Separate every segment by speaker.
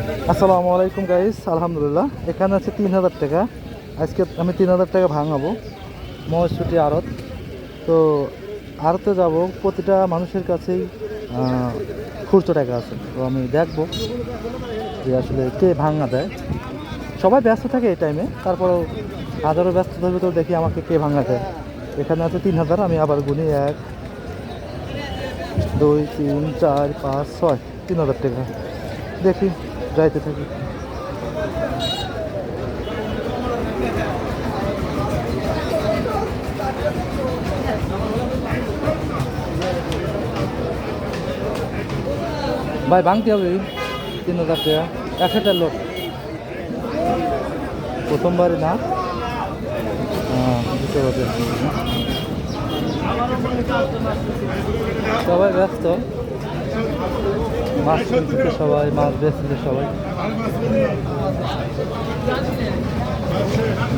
Speaker 1: আসসালামু আলাইকুম গাইস, আলহামদুলিল্লাহ। এখানে আছে 3000 টাকা। আজকে আমি 3000 টাকা ভাঙাবো মহেশছুটি আড়ত। তো আড়তে যাব, প্রতিটা মানুষের কাছেই খুচরো টাকা আছে। তো আমি দেখবো যে আসলে কে ভাঙা দেয়। সবাই ব্যস্ত থাকে এই টাইমে, তারপরেও হাজারো ব্যস্ততার ভিতর দেখি আমাকে কে ভাঙা দেয়। এখানে আছে 3000, আমি আবার গুনি 1 2 3 4 5 6, 3000 টাকা। দেখি, যাইতে থাকি। ভাই ভাঙতে হবে 3000 টাকা, 100টার লোক। প্রথমবারই না, দ্বিতীয়বার। সবাই ব্যস্ত, মাছ কিনতেছে সবাই, মাছ বেচতেছে সবাই।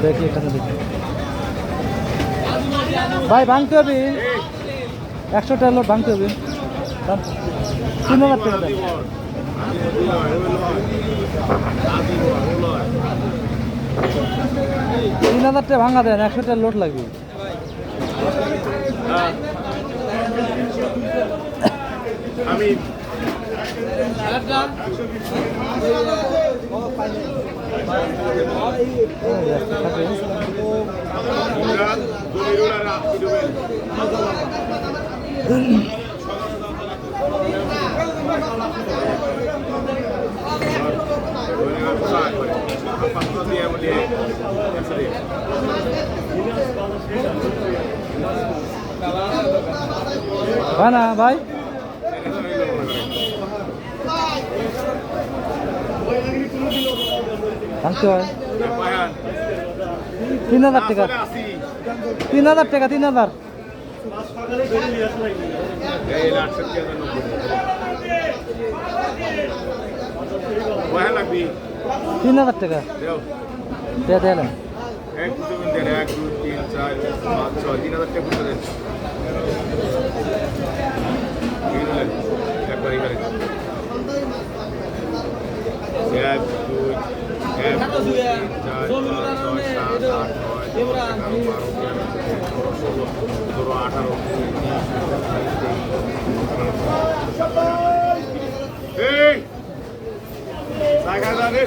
Speaker 1: দেখি এখানে, দেখি ভাই ভাঙতে হবে 100টার লোক, ভাঙতে হবে 3000 টাকা দেন। 3000 টাকা ভাঙা দেন, 100টার লোড লাগবে।
Speaker 2: আমি
Speaker 1: ভাই না ভাই, ভাঙতে হয় 3000 টাকা, 3000 টাকা, 3000। 3000 টাকা দিলাম।
Speaker 2: 1 2 3 4 5 6 3000 টাকা পুরো দেন। একবারই করে 1 2 1 2 3 4 5 6 7 8 9 10 11 12 13 এই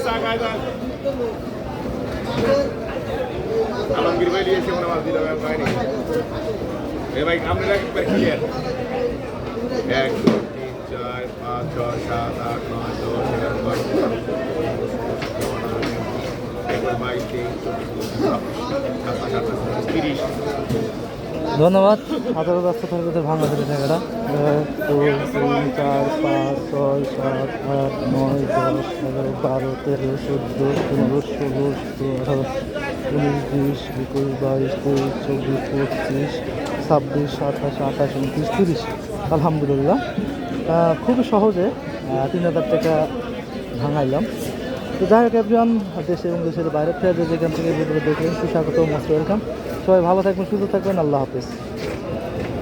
Speaker 2: সাগাদান আলমগীর ভাই দিয়েছে মনে মাছ দিলাম ভাই নেই। এ ভাই আপনারা একবার ক্লিয়ার 1 2 3 4 5 6 7 8 9 10 11 12 একবার 22 23
Speaker 1: ধন্যবাদ। হাজারো ব্যস্ততার ভিতরে ভাঙা দিলে টাকাটা। 1 2 3 4 5 6 7 8 9 10 11 12 13 14 15 16 17 18 19 20 21 22 23 24 25 26 27 28 29 30। আলহামদুলিল্লাহ, খুবই সহজে 3000 টাকা ভাঙাইলাম। তো যাই হোক এভরিওয়ান, দেশে এবং দেশের বাইরে থেকে যেখান থেকে ভিডিও দেখলেন সুস্বাগত, মোস্ট ওয়েলকাম। সবাই ভালো থাকবেন, সুস্থ থাকবেন। আল্লাহ হাফিজ।